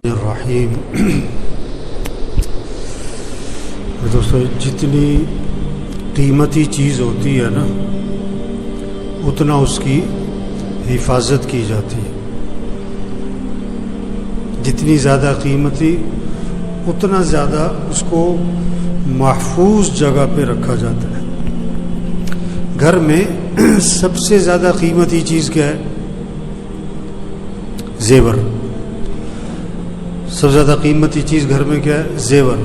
الرحیم۔ دوستو، جتنی قیمتی چیز ہوتی ہے نا اتنا اس کی حفاظت کی جاتی ہے، جتنی زیادہ قیمتی اتنا زیادہ اس کو محفوظ جگہ پہ رکھا جاتا ہے۔ گھر میں سب سے زیادہ قیمتی چیز کیا ہے؟ زیور۔ سب سے زیادہ قیمتی چیز گھر میں کیا ہے؟ زیور۔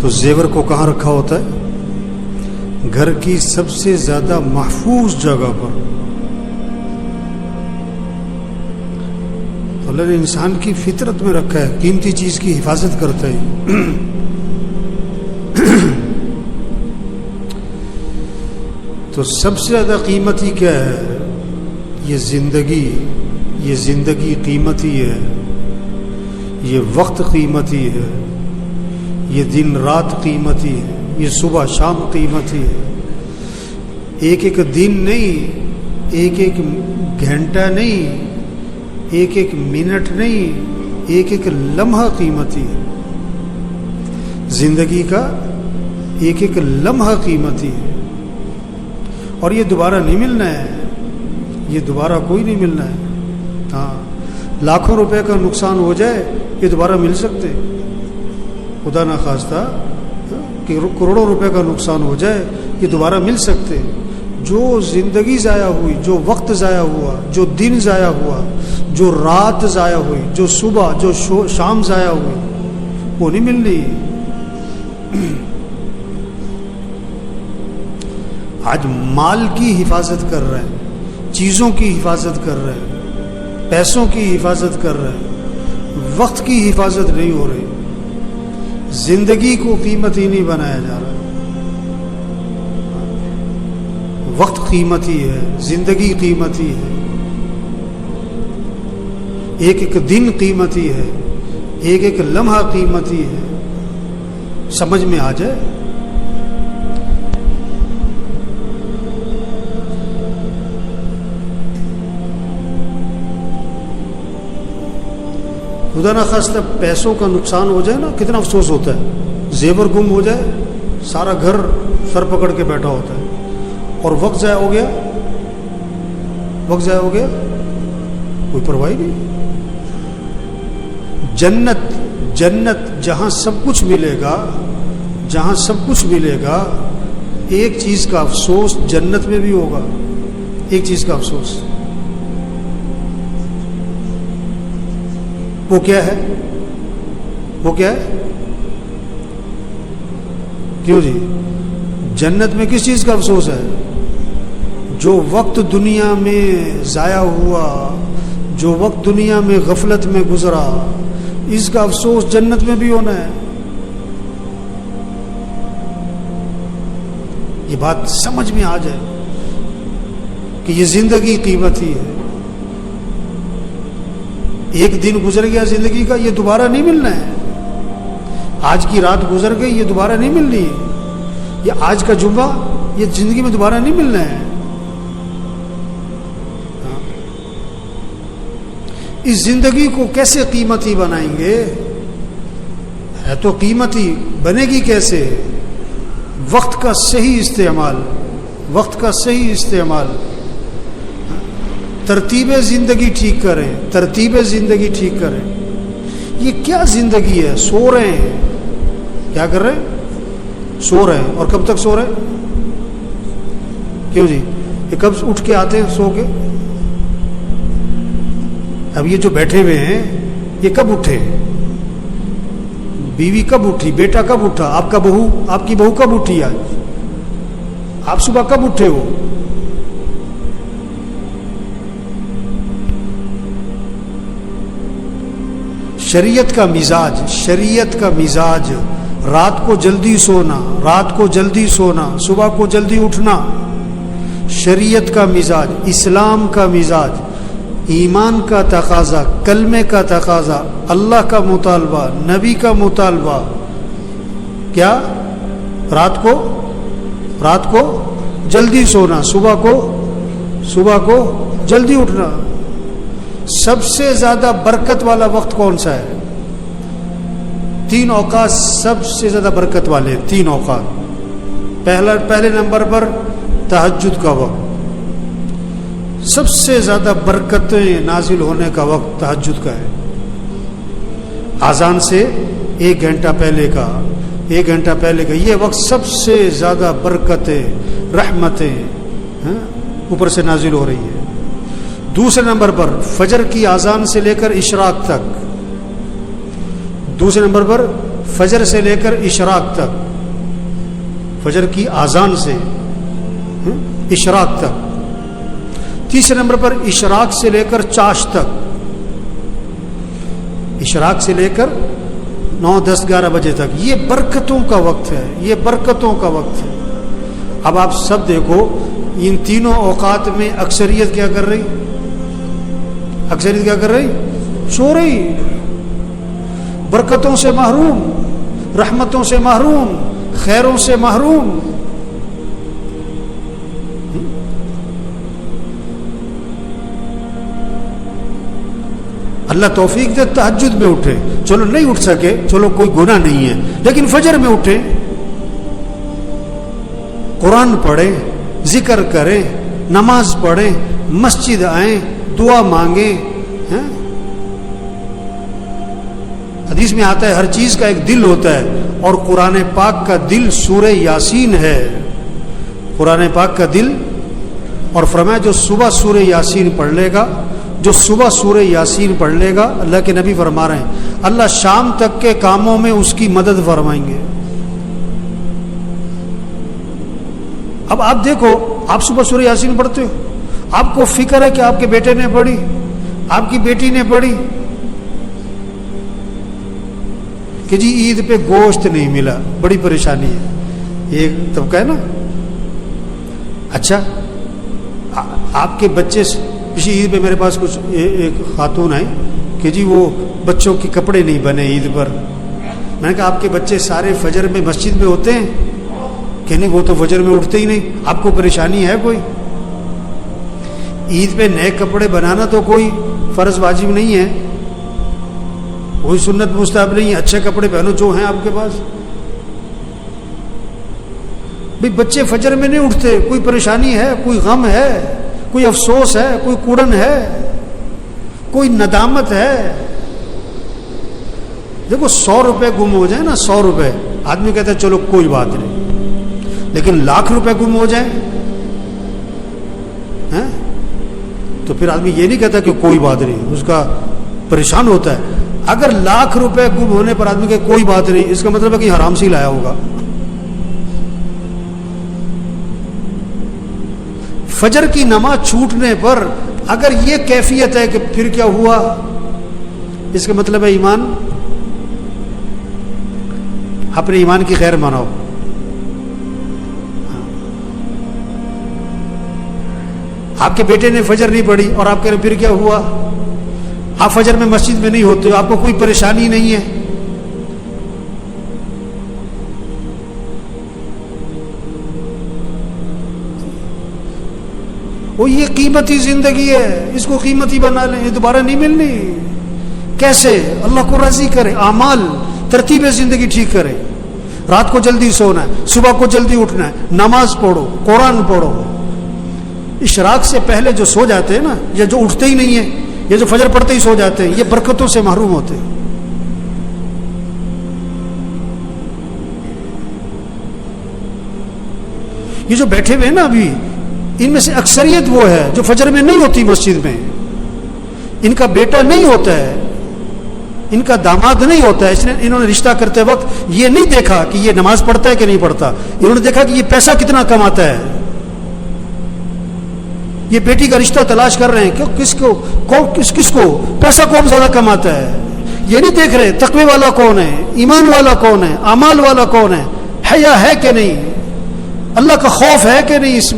تو زیور کو کہاں رکھا ہوتا ہے؟ گھر کی سب سے زیادہ محفوظ جگہ پر۔ اللہ نے انسان کی فطرت میں رکھا ہے، قیمتی چیز کی حفاظت کرتا ہے۔ تو سب سے زیادہ قیمتی کیا ہے؟ یہ زندگی قیمتی ہے، یہ وقت قیمتی ہے، یہ دن رات قیمتی ہے، یہ صبح شام قیمتی ہے۔ ایک ایک دن نہیں، ایک ایک گھنٹہ نہیں، ایک ایک منٹ نہیں، ایک ایک لمحہ قیمتی ہے۔ زندگی کا ایک ایک لمحہ قیمتی ہے، اور یہ دوبارہ نہیں ملنا ہے، یہ دوبارہ کوئی نہیں ملنا ہے۔ ہاں، لاکھوں روپے کا نقصان ہو جائے یہ دوبارہ مل سکتے، خدا نہ خواستہ کہ کروڑوں روپے کا نقصان ہو جائے یہ دوبارہ مل سکتے۔ جو زندگی ضائع ہوئی، جو وقت ضائع ہوا، جو دن ضائع ہوا، جو رات ضائع ہوئی، جو صبح جو شام ضائع ہوئی، وہ نہیں ملنی۔ آج مال کی حفاظت کر رہے ہیں، چیزوں کی حفاظت کر رہے ہیں، پیسوں کی حفاظت کر رہے ہیں، وقت کی حفاظت نہیں ہو رہی، زندگی کو قیمتی نہیں بنایا جا رہا۔ وقت قیمتی ہے، زندگی قیمتی ہے، ایک ایک دن قیمتی ہے، ایک ایک لمحہ قیمتی ہے۔ سمجھ میں آ جائے۔ خدا نہ خواستہ پیسوں کا نقصان ہو جائے نا، کتنا افسوس ہوتا ہے۔ زیور گم ہو جائے، سارا گھر سر پکڑ کے بیٹھا ہوتا ہے، اور وقت ضائع ہو گیا، وقت ضائع ہو گیا، کوئی پرواہ نہیں۔ جنت جہاں سب کچھ ملے گا، جہاں سب کچھ ملے گا، ایک چیز کا افسوس جنت میں بھی ہوگا، ایک چیز کا افسوس۔ وہ کیا ہے؟ وہ کیا ہے؟ کیوں جی؟ جنت میں کس چیز کا افسوس ہے؟ جو وقت دنیا میں ضائع ہوا، جو وقت دنیا میں غفلت میں گزرا، اس کا افسوس جنت میں بھی ہونا ہے۔ یہ بات سمجھ میں آ جائے کہ یہ زندگی قیمتی ہے۔ ایک دن گزر گیا زندگی کا، یہ دوبارہ نہیں ملنا ہے۔ آج کی رات گزر گئی، یہ دوبارہ نہیں ملنی ہے۔ یہ آج کا جمعہ یہ زندگی میں دوبارہ نہیں ملنا ہے۔ اس زندگی کو کیسے قیمتی بنائیں گے؟ ہے تو قیمتی، بنے گی کیسے؟ وقت کا صحیح استعمال، وقت کا صحیح استعمال۔ ترتیب زندگی ٹھیک کریں، ترتیب زندگی ٹھیک کریں۔ یہ کیا زندگی ہے؟ سو رہے ہیں، کیا کر رہے ہیں؟ سو رہے ہیں، اور کب تک سو رہے ہیں؟ کیوں جی؟ یہ کب اٹھ کے آتے ہیں سو کے؟ اب یہ جو بیٹھے ہوئے ہیں یہ کب اٹھے؟ بیوی کب اٹھی؟ بیٹا کب اٹھا؟ آپ کی بہو کب اٹھی؟ آج آپ صبح کب اٹھے ہو؟ شریعت کا مزاج رات کو جلدی سونا، رات کو جلدی سونا، صبح کو جلدی اٹھنا۔ شریعت کا مزاج، اسلام کا مزاج، ایمان کا تقاضا، کلمے کا تقاضا، اللہ کا مطالبہ، نبی کا مطالبہ کیا؟ رات کو جلدی سونا، صبح کو جلدی اٹھنا۔ سب سے زیادہ برکت والا وقت کون سا ہے؟ 3 اوقات سب سے زیادہ برکت والے ہیں. 3 اوقات. پہلے نمبر پر تہجد کا وقت، سب سے زیادہ برکتیں نازل ہونے کا وقت تہجد کا ہے. اذان سے 1 گھنٹہ پہلے کا یہ وقت سب سے زیادہ برکتیں، رحمتیں اوپر سے نازل ہو رہی ہے. دوسرے نمبر پر فجر کی اذان سے لے کر اشراق تک. دوسرے نمبر پر فجر سے لے کر اشراق تک، فجر کی اذان سے اشراق تک. تیسرے نمبر پر اشراق سے لے کر چاش تک، اشراق سے لے کر 9, 10, 11 بجے تک. یہ برکتوں کا وقت ہے، یہ برکتوں کا وقت ہے. اب آپ سب دیکھو ان تینوں اوقات میں اکثریت کیا کر رہی؟ سو رہی، برکتوں سے محروم، رحمتوں سے محروم، خیروں سے محروم. اللہ توفیق دے تہجد میں اٹھے. چلو نہیں اٹھ سکے، چلو کوئی گناہ نہیں ہے، لیکن فجر میں اٹھے، قرآن پڑھیں، ذکر کریں، نماز پڑھیں، مسجد آئیں، دعا مانگیں. حدیث میں آتا ہے ہر چیز کا ایک دل ہوتا ہے، اور قرآن پاک کا دل سورہ یاسین ہے. قرآن پاک کا دل، اور فرمایا جو صبح سورہ یاسین پڑھ لے گا، اللہ کے نبی فرما رہے ہیں اللہ شام تک کے کاموں میں اس کی مدد فرمائیں گے. اب آپ دیکھو، آپ صبح سورہ یاسین پڑھتے ہو، آپ کو فکر ہے کہ آپ کے بیٹے نے پڑھی، آپ کی بیٹی نے پڑھی کہ جی عید پہ گوشت نہیں ملا، بڑی پریشانی ہے. یہ طبقہ ہے نا. اچھا آپ کے بچے، پچھلی عید پہ میرے پاس کچھ ایک خاتون آئی کہ جی وہ بچوں کے کپڑے نہیں بنے عید پر. میں نے کہا آپ کے بچے سارے فجر میں مسجد میں ہوتے ہیں؟ کہ نہیں، وہ تو فجر میں اٹھتے ہی نہیں. آپ کو پریشانی ہے کوئی؟ عید پہ نئے کپڑے بنانا تو کوئی فرض واجب نہیں ہے، کوئی سنت مستحب نہیں ہے. اچھے کپڑے پہنو جو ہیں آپ کے پاس. بھئی بچے فجر میں نہیں اٹھتے، کوئی پریشانی ہے، کوئی غم ہے، کوئی افسوس ہے، کوئی کوڑن ہے، کوئی ندامت ہے. دیکھو 100 روپے گم ہو جائیں نا، 100 روپے آدمی کہتا ہے چلو کوئی بات نہیں، لیکن 1,00,000 روپے گم ہو جائیں تو پھر آدمی یہ نہیں کہتا کہ کوئی بات نہیں، اس کا پریشان ہوتا ہے. اگر 1,00,000 روپے گم ہونے پر آدمی کہ کوئی بات نہیں، اس کا مطلب ہے کہ حرام سے لایا ہوگا. فجر کی نماز چھوٹنے پر اگر یہ کیفیت ہے کہ پھر کیا ہوا، اس کا مطلب ہے ایمان، اپنے ایمان کی خیر مناؤ. آپ کے بیٹے نے فجر نہیں پڑھی اور آپ کہہ رہے پھر کیا ہوا، آپ فجر میں مسجد میں نہیں ہوتے، آپ کو کوئی پریشانی نہیں ہے. وہ یہ قیمتی زندگی ہے، اس کو قیمتی بنا لیں، یہ دوبارہ نہیں ملنی. کیسے؟ اللہ کو راضی کرے، اعمال، ترتیب زندگی ٹھیک کرے. رات کو جلدی سونا ہے، صبح کو جلدی اٹھنا ہے، نماز پڑھو، قرآن پڑھو. اشراق سے پہلے جو سو جاتے ہیں نا، یا جو اٹھتے ہی نہیں ہیں، یا جو فجر پڑھتے ہی سو جاتے ہیں، یہ برکتوں سے محروم ہوتے ہیں. یہ جو بیٹھے ہوئے ہیں نا ابھی، ان میں سے اکثریت وہ ہے جو فجر میں نہیں ہوتی مسجد میں. ان کا بیٹا نہیں ہوتا ہے، ان کا داماد نہیں ہوتا ہے، اس نے انہوں نے رشتہ کرتے وقت یہ نہیں دیکھا کہ یہ نماز پڑھتا ہے کہ نہیں پڑھتا. انہوں نے دیکھا کہ یہ پیسہ کتنا کماتا ہے. یہ بیٹی کا رشتہ تلاش کر رہے ہیں کہ کس کو پیسہ کون زیادہ کماتا ہے. یہ نہیں دیکھ رہے تقوی والا کون ہے، ایمان والا کون ہے، اعمال والا کون ہے، حیا ہے کہ نہیں، اللہ کا خوف ہے کہ نہیں، اس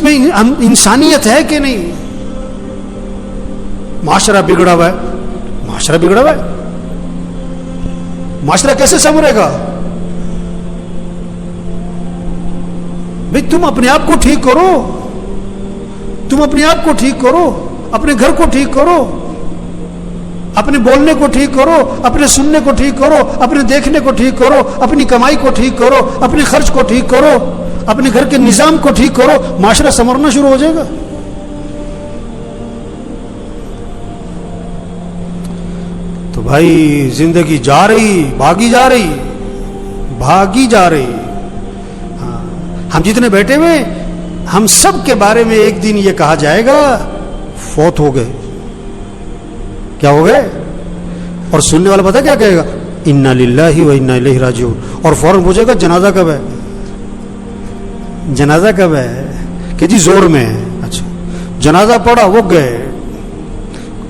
میں انسانیت ہے کہ نہیں. معاشرہ بگڑا ہوا ہے، معاشرہ کیسے سنورے گا؟ بھئی تم اپنے آپ کو ٹھیک کرو، اپنے گھر کو ٹھیک کرو. اپنے بولنے کو ٹھیک کرو، اپنے سننے کو ٹھیک کرو، اپنے دیکھنے کو ٹھیک کرو، اپنی کمائی کو ٹھیک کرو، اپنے خرچ کو ٹھیک کرو، اپنے گھر کے نظام کو ٹھیک کرو، معاشرہ سنورنا شروع ہو جائے گا۔ تو بھائی زندگی جا رہی، بھاگی جا رہی، بھاگی جا رہی۔ ہاں، ہم جتنے بیٹھے ہوئے ہم سب کے بارے میں ایک دن یہ کہا جائے گا فوت ہو گئے۔ کیا ہو گئے؟ اور سننے والا پتہ کیا کہے گا؟ انا للہ و انا الیہ راجعون، اور فوراً پوچھے گا جنازہ کب ہے؟ جنازہ کب ہے؟ کہ جی زور میں ہے۔ اچھا، جنازہ پڑھا، وہ گئے۔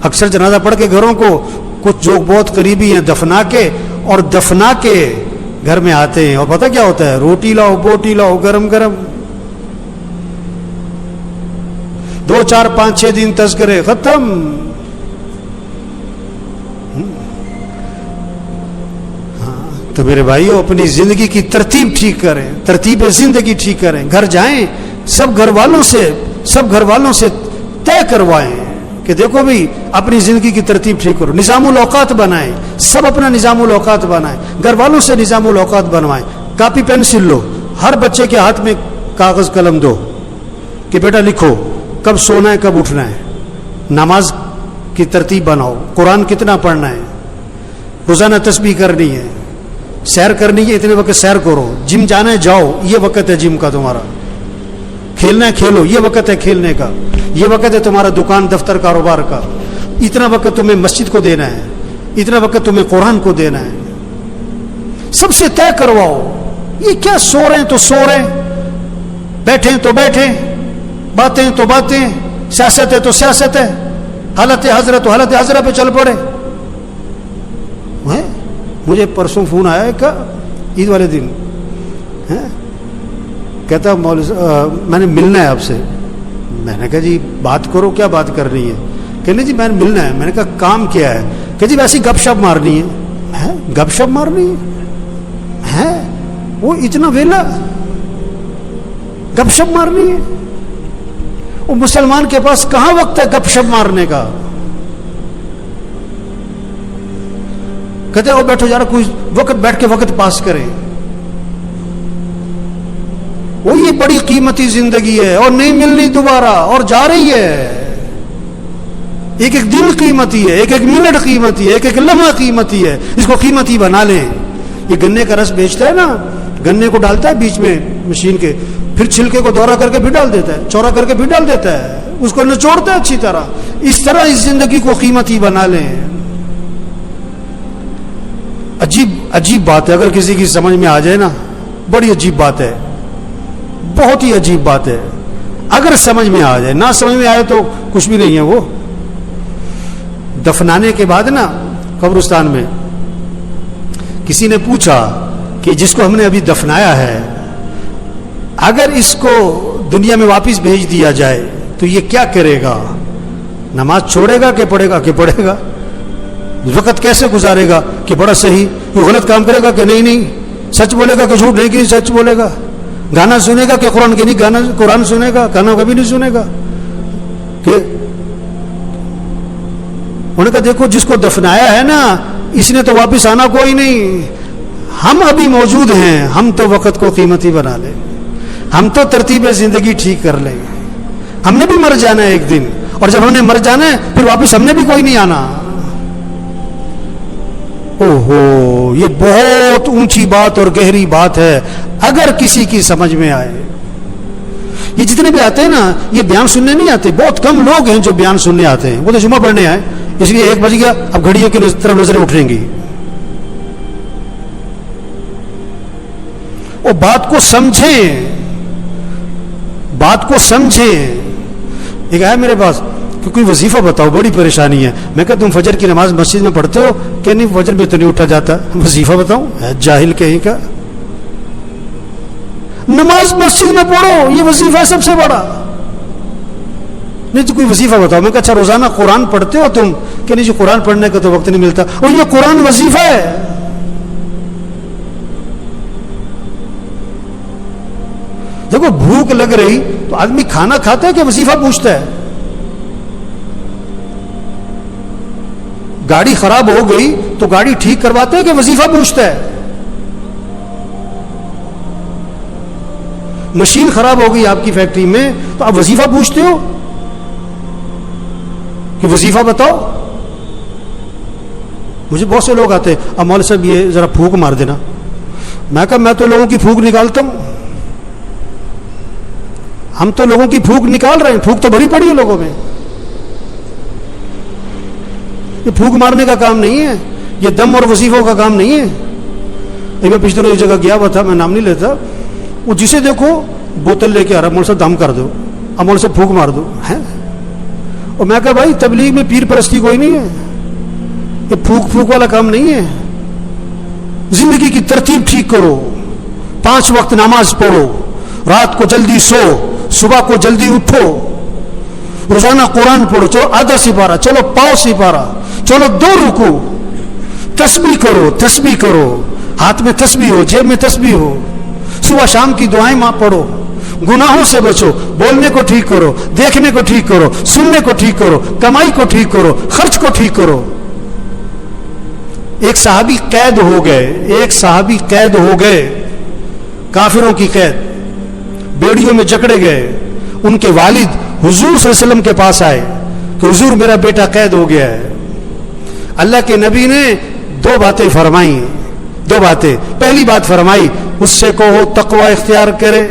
اکثر جنازہ پڑھ کے گھروں کو کچھ جو بہت قریبی ہیں دفنا کے، اور دفنا کے گھر میں آتے ہیں، اور پتہ کیا ہوتا ہے؟ روٹی لاؤ، بوٹی لاؤ، گرم گرم، 2 4 5 6 دن تذکرے ختم۔ تو میرے بھائیو اپنی زندگی کی ترتیب ٹھیک کریں، ترتیب زندگی ٹھیک کریں۔ گھر جائیں سب گھر والوں سے طے کروائیں کہ دیکھو بھئی اپنی زندگی کی ترتیب ٹھیک کرو، نظام الاوقات بنائیں، سب اپنا نظام الاوقات بنائیں، گھر والوں سے نظام الاوقات بنوائیں۔ کاپی پینسل لو، ہر بچے کے ہاتھ میں کاغذ قلم دو کہ بیٹا لکھو کب سونا ہے کب اٹھنا ہے، نماز کی ترتیب بناؤ، قرآن کتنا پڑھنا ہے، روزانہ تسبیح کرنی ہے، سیر کرنی ہے اتنے وقت سیر کرو، جم جانا ہے جاؤ، یہ وقت ہے جم کا تمہارا، کھیلنا ہے کھیلو، یہ وقت ہے کھیلنے کا، یہ وقت ہے تمہارا دکان دفتر کاروبار کا، اتنا وقت تمہیں مسجد کو دینا ہے، اتنا وقت تمہیں قرآن کو دینا ہے۔ سب سے طے کرواؤ۔ یہ کیا سو رہے ہیں تو سو رہے ہیں، بیٹھیں تو بیٹھیں، باتیں تو باتیں، سیاست ہے تو سیاست ہے، حالت حاضرہ تو حالت حاضرہ پہ چل پڑے۔ مجھے پرسوں فون آیا ہے کہ عید والے دن کہتا میں نے ملنا ہے آپ سے۔ میں نے کہا جی بات کرو، کیا بات کرنی ہے؟ کہنے جی میں نے ملنا ہے۔ میں نے کہا کام کیا ہے؟ کہ جی ویسی گپ شپ مارنی ہے۔ گپ شپ مارنی ہے؟ وہ اتنا ویلا گپ شپ مارنی ہے؟ وہ مسلمان کے پاس کہاں وقت ہے گپ شپ مارنے کا؟ کہتے ہیں بیٹھو یار کوئی وقت بیٹھ کے وقت پاس کریں۔ وہ یہ بڑی قیمتی زندگی ہے اور نہیں ملنی دوبارہ، اور جا رہی ہے۔ ایک ایک دن قیمتی ہے، ایک ایک منٹ قیمتی ہے، ایک ایک لمحہ قیمتی ہے، اس کو قیمتی بنا لیں۔ یہ گنے کا رس بیچتا ہے نا، گنے کو ڈالتا ہے بیچ میں مشین کے، پھر چھلکے کو دورہ کر کے بھی ڈال دیتا ہے، چورا کر کے بھی ڈال دیتا ہے، اس کو نچوڑتا ہے اچھی طرح۔ اس طرح اس زندگی کو قیمتی بنا لیں۔ عجیب بات ہے، اگر کسی کی سمجھ میں آ جائے نا، بڑی عجیب بات ہے، بہت ہی عجیب بات ہے۔ اگر سمجھ میں آ جائے، نہ سمجھ میں آئے تو کچھ بھی نہیں ہے۔ وہ دفنانے کے بعد نا قبرستان میں کسی نے پوچھا کہ جس کو ہم نے ابھی دفنایا ہے اگر اس کو دنیا میں واپس بھیج دیا جائے تو یہ کیا کرے گا؟ نماز چھوڑے گا کہ پڑھے گا؟ کہ پڑھے گا۔ وقت کیسے گزارے گا؟ کہ بڑا صحیح۔ کوئی غلط کام کرے گا کہ نہیں، سچ بولے گا کہ جھوٹ نہیں، کہ سچ بولے گا۔ گانا سنے گا کہ قرآن کے نہیں، گانا قرآن سنے گا، گانا کبھی نہیں سنے گا۔ کہ انہوں نے کہا دیکھو جس کو دفنایا ہے نا اس نے تو واپس آنا کوئی نہیں، ہم ابھی موجود ہیں، ہم تو وقت کو قیمتی بنا لیں، ہم تو ترتیب زندگی ٹھیک کر لیں۔ ہم نے بھی مر جانا ہے ایک دن، اور جب ہم نے مر جانا ہے پھر واپس ہم نے بھی کوئی نہیں آنا۔ اوہو، یہ بہت اونچی بات اور گہری بات ہے اگر کسی کی سمجھ میں آئے۔ یہ جتنے بھی آتے ہیں نا یہ بیان سننے نہیں آتے، بہت کم لوگ ہیں جو بیان سننے آتے ہیں۔ وہ تو جمعہ پڑھنے آئے، اس لیے 1 بج گیا اب گھڑیوں کی طرف نظریں اٹھیں گی۔ وہ بات کو سمجھیں، بات کو سمجھیں۔ ایک آیا میرے پاس کہ کوئی وظیفہ بتاؤ، بڑی پریشانی ہے۔ میں کہا تم فجر کی نماز مسجد میں پڑھتے ہو؟ کہ نہیں فجر میں تو نہیں اٹھا جاتا۔ وظیفہ بتاؤں؟ جاہل کہیں کا، نماز مسجد میں پڑھو، یہ وظیفہ ہے سب سے بڑا۔ نہیں تو کوئی وظیفہ بتاؤ۔ میں کہا اچھا روزانہ قرآن پڑھتے ہو تم؟ کہ نہیں جو قرآن پڑھنے کا تو وقت نہیں ملتا۔ اور یہ قرآن وظیفہ ہے۔ دیکھو بھوک لگ رہی تو آدمی کھانا کھاتا ہے کہ وظیفہ پوچھتا ہے؟ گاڑی خراب ہو گئی تو گاڑی ٹھیک کرواتے ہیں کہ وظیفہ پوچھتا ہے؟ مشین خراب ہو گئی آپ کی فیکٹری میں تو آپ وظیفہ پوچھتے ہو کہ وظیفہ بتاؤ؟ مجھے بہت سے لوگ آتے ہیں، اب مولوی صاحب یہ ذرا پھونک مار دینا. میں کہا میں تو لوگوں کی پھونک نکالتا ہوں. ہم تو لوگوں کی پھونک نکال رہے ہیں، پھونک تو بھری پڑی ہے لوگوں میں. یہ پھونک مارنے کا کام نہیں ہے، یہ دم اور وظیفوں کا کام نہیں ہے. میں پچھلے دنوں ایک جگہ گیا ہوا تھا، میں نام نہیں لیتا، وہ جسے دیکھو بوتل لے کے آ رہا، مولوی صاحب دم کر دو، اب مولوی صاحب پھونک مار دو. اور میں کہا بھائی تبلیغ میں پیر پرستی کوئی نہیں ہے، یہ پھونک پھونک والا کام نہیں ہے. زندگی کی ترتیب ٹھیک کرو، 5 وقت نماز پڑھو، رات کو جلدی سو، صبح کو جلدی اٹھو، روزانہ قرآن پڑھو، چلو آدھا سپارہ، چلو پاؤ سپارہ، چلو 2 رکوع، تسبیح کرو، تسبیح کرو، ہاتھ میں تسبیح ہو، جیب میں تسبیح ہو، صبح شام کی دعائیں ماں پڑھو، گناہوں سے بچو، بولنے کو ٹھیک کرو، دیکھنے کو ٹھیک کرو، سننے کو ٹھیک کرو، کمائی کو ٹھیک کرو، خرچ کو ٹھیک کرو. ایک صحابی قید ہو گئے، کافروں کی قید، بیڑیوں میں جکڑے گئے. ان کے والد حضور صلی اللہ علیہ وسلم کے پاس آئے کہ حضور میرا بیٹا قید ہو گیا ہے. اللہ کے نبی نے 2 باتیں فرمائی، 2 باتیں. پہلی بات فرمائی اس سے کہو تقوی اختیار کرے،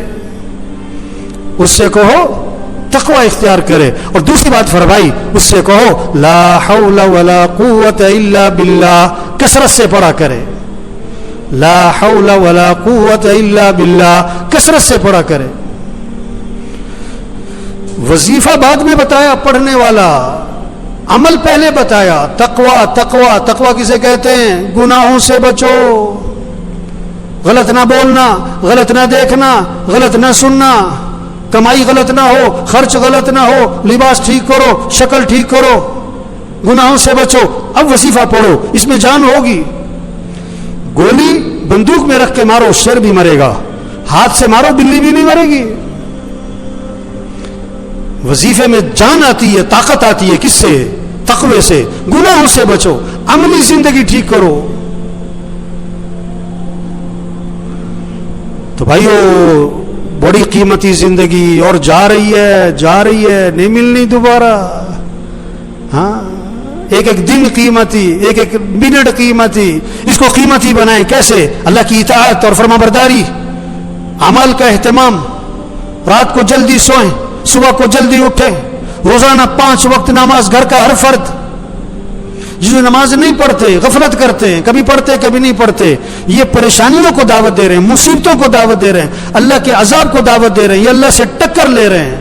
اس سے کہو تقوی اختیار کرے. اور دوسری بات فرمائی اس سے کہو لا حول ولا قوت الا باللہ، کثرت سے پڑھا کرے. لا حول ولا قوت الا باللہ، کثرت سے پڑھا کرے. وظیفہ بعد میں بتایا پڑھنے والا، عمل پہلے بتایا. تقوی تقوی تقوی کسے کہتے ہیں؟ گناہوں سے بچو، غلط نہ بولنا، غلط نہ دیکھنا، غلط نہ سننا، کمائی غلط نہ ہو، خرچ غلط نہ ہو، لباس ٹھیک کرو، شکل ٹھیک کرو، گناہوں سے بچو. اب وظیفہ پڑھو، اس میں جان ہوگی. گولی بندوق میں رکھ کے مارو، شیر بھی مرے گا. ہاتھ سے مارو، بلی بھی نہیں مرے گی. وظیفے میں جان آتی ہے، طاقت آتی ہے. کس سے؟ تقوی سے. گناہوں سے بچو، عملی زندگی ٹھیک کرو. تو بھائیو بڑی قیمتی زندگی اور جا رہی ہے، نہیں ملنی دوبارہ. ہاں، ایک دن قیمتی، ایک منٹ قیمتی. اس کو قیمتی بنائیں. کیسے؟ اللہ کی اطاعت اور فرما برداری، عمل کا اہتمام. رات کو جلدی سوئیں، صبح کو جلدی اٹھیں، روزانہ 5 وقت نماز. گھر کا ہر فرد جو نماز نہیں پڑھتے، غفلت کرتے ہیں، کبھی پڑھتے کبھی نہیں پڑھتے، یہ پریشانیوں کو دعوت دے رہے ہیں، مصیبتوں کو دعوت دے رہے ہیں، اللہ کے عذاب کو دعوت دے رہے ہیں، یہ اللہ سے ٹکر لے رہے ہیں.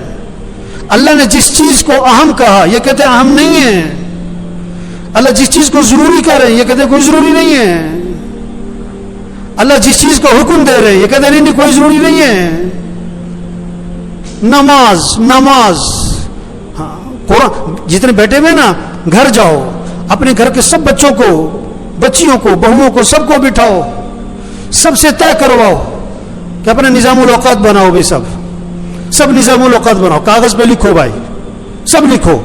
اللہ نے جس چیز کو اہم کہا یہ کہتے ہیں اہم نہیں ہے. اللہ جس چیز کو ضروری کہہ رہے ہیں یہ کہتے ہیں کوئی ضروری نہیں ہے. اللہ جس چیز کو حکم دے رہے ہیں یہ کہتے ہیں نہیں کوئی ضروری نہیں ہے. نماز ہاں، قرآن. جتنے بیٹھے ہوئے نا، گھر جاؤ، اپنے گھر کے سب بچوں کو، بچیوں کو، بہوؤں کو، سب کو بٹھاؤ، سب سے طے کرواؤ کہ اپنے نظام الاوقات بناؤ. بھی سب نظام الاوقات بناؤ، کاغذ پہ لکھو بھائی، سب لکھو.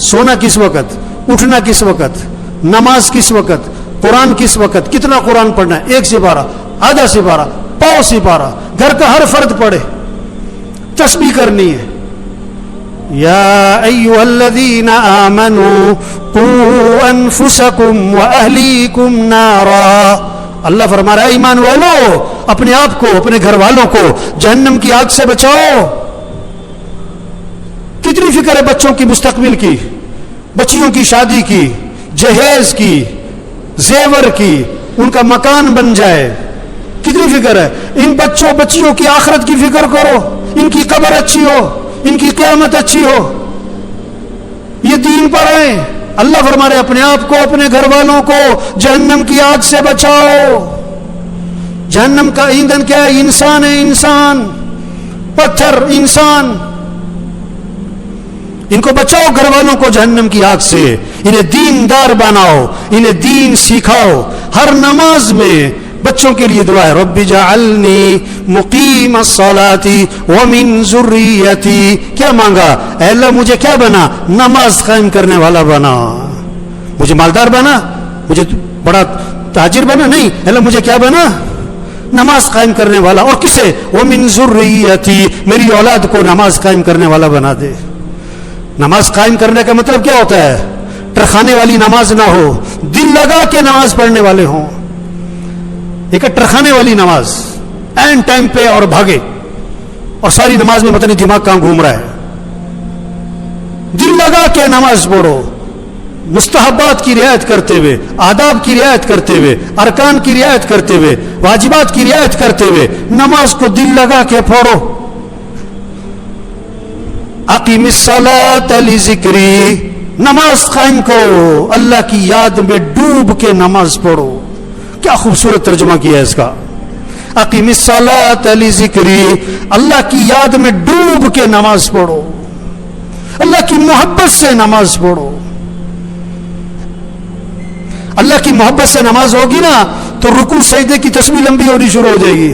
سونا کس وقت، اٹھنا کس وقت، نماز کس وقت، قرآن کس وقت، کتنا قرآن پڑھنا ہے، 1 سپارہ، آدھا سپارہ، پاؤ سپارہ. گھر کا ہر فرد پڑھے. تسبیح کرنی ہے. یا ایھا الذین آمنوا قوا انفسکم واہلیکم نارا. اللہ فرما رہا ہے ایمان والو، اپنے آپ کو، اپنے گھر والوں کو جہنم کی آگ سے بچاؤ. کتنی فکر ہے بچوں کی مستقبل کی، بچیوں کی شادی کی، جہیز کی، زیور کی، ان کا مکان بن جائے. کتنی فکر ہے. ان بچوں بچیوں کی آخرت کی فکر کرو، ان کی قبر اچھی ہو، ان کی قیامت اچھی ہو. یہ دین پر آئے. اللہ فرما رہے اپنے آپ کو، اپنے گھر والوں کو جہنم کی آگ سے بچاؤ. جہنم کا ایندھن کیا ہے؟ انسان ہے، انسان، پتھر، انسان. ان کو بچاؤ، گھر والوں کو جہنم کی آگ سے. انہیں دیندار بناؤ، انہیں دین سکھاؤ. ہر نماز میں بچوں کے لیے دعا ہے، رب جعلنی مقیم الصلاۃ ومن ذریتی. کیا مانگا؟ اے اللہ مجھے کیا بنا؟ نماز قائم کرنے والا بنا. مجھے مالدار بنا, مجھے بڑا تاجر بنا, نہیں, اللہ مجھے کیا بنا, نماز قائم کرنے والا. اور کسے, وَمِن ذُرِّيَّتِي, میری اولاد کو نماز قائم کرنے والا بنا دے. نماز قائم کرنے کا مطلب کیا ہوتا ہے؟ ٹرخانے والی نماز نہ ہو, دل لگا کے نماز پڑھنے والے ہوں. ایک ٹرخانے والی نماز, این ٹائم پہ اور بھاگے, اور ساری نماز میں پتہ نہیں دماغ کہاں گھوم رہا ہے. دل لگا کے نماز پڑھو, مستحبات کی رعایت کرتے ہوئے, آداب کی رعایت کرتے ہوئے, ارکان کی رعایت کرتے ہوئے, واجبات کی رعایت کرتے ہوئے نماز کو دل لگا کے پڑھو. اقیم الصلاۃ لذکری, نماز قائم کرو, اللہ کی یاد میں ڈوب کے نماز پڑھو. کیا خوبصورت ترجمہ کیا ہے اس کا. اقیم الصلاۃ لذکری, اللہ کی یاد میں ڈوب کے نماز پڑھو, اللہ کی محبت سے نماز پڑھو. اللہ کی محبت سے نماز ہوگی نا تو رکوع سجدے کی تسبیح لمبی ہونی شروع ہو جائے گی.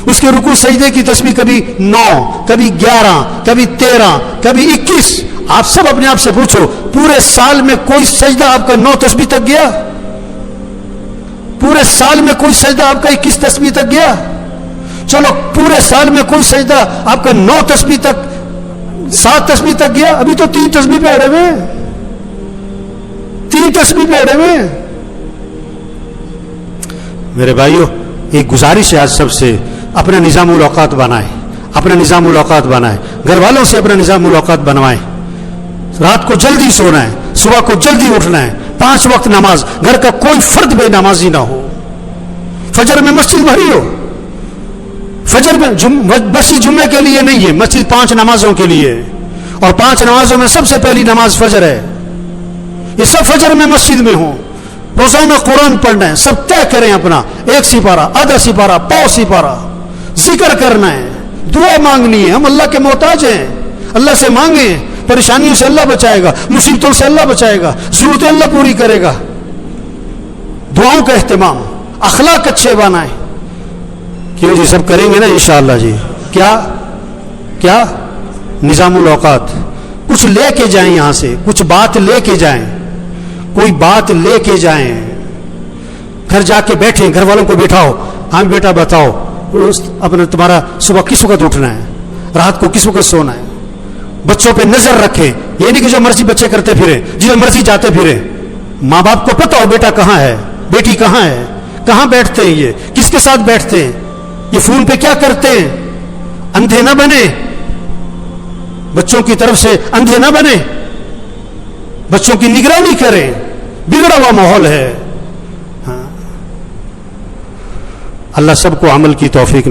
اس کے رکوع سجدے کی تسبیح کبھی 9, کبھی 11, کبھی 13, کبھی 21. آپ سب اپنے آپ سے پوچھو, پورے سال میں کوئی سجدہ آپ کا 9 تسبیح تک گیا؟ پورے سال میں کوئی سجدہ آپ کا 21 تسبیح تک گیا؟ چلو پورے سال میں کوئی سجدہ آپ کا 9 تسبیح تک, 7 تسبیح تک گیا؟ ابھی تو 3 تسبیح پہ اڑے ہوئے, 3 تسبیح پہ اڑے ہوئے. میرے بھائیو, ایک گزارش ہے آج سب سے, اپنا نظام الاوقات بنائیں, اپنا نظام الاوقات بنائیں, گھر والوں سے اپنا نظام الاوقات بنوائیں. رات کو جلدی سونا ہے, صبح کو جلدی اٹھنا ہے, 5 وقت نماز, گھر کا کوئی فرد بے نمازی نہ ہو. فجر میں مسجد بھری ہو, فجر میں مسجد جمعے کے لیے نہیں ہے, مسجد 5 نمازوں کے لیے, اور 5 نمازوں میں سب سے پہلی نماز فجر ہے. یہ سب فجر میں مسجد میں ہوں, روزانہ قرآن پڑھنا ہے, سب طے کریں اپنا 1 سپارہ, آدھا سپارہ, پاؤ سپارہ, ذکر کرنا ہے, دعا مانگنی ہے. ہم اللہ کے محتاج ہیں, اللہ سے مانگیں, پریشانیوں سے اللہ بچائے گا, مصیبتوں سے اللہ بچائے گا, ضرورتیں اللہ پوری کرے گا. دعاؤں کا اہتمام, اخلاق اچھے بنائیں. کیوں جی, سب کریں گے نا انشاءاللہ جی. کیا نظام الاوقات, کچھ لے کے جائیں یہاں سے, کچھ بات لے کے جائیں, کوئی بات لے کے جائیں. گھر جا کے بیٹھیں, گھر والوں کو بٹھاؤ, ہاں بیٹا بتاؤ اپنا تمہارا صبح کس وقت اٹھنا ہے, رات کو کس وقت سونا ہے. بچوں پہ نظر رکھیں, یہ نہیں کہ جو مرضی بچے کرتے پھریں, جدھر مرضی جاتے پھریں. ماں باپ کو پتہ ہو بیٹا کہاں ہے, بیٹی کہاں ہے, کہاں بیٹھتے ہیں, یہ کس کے ساتھ بیٹھتے ہیں, یہ فون پہ کیا کرتے ہیں. اندھے نہ بنے, بچوں کی طرف سے اندھے نہ بنے, بچوں کی نگرانی کریں, بگڑا ہوا ماحول ہے. اللہ سب کو عمل کی توفیق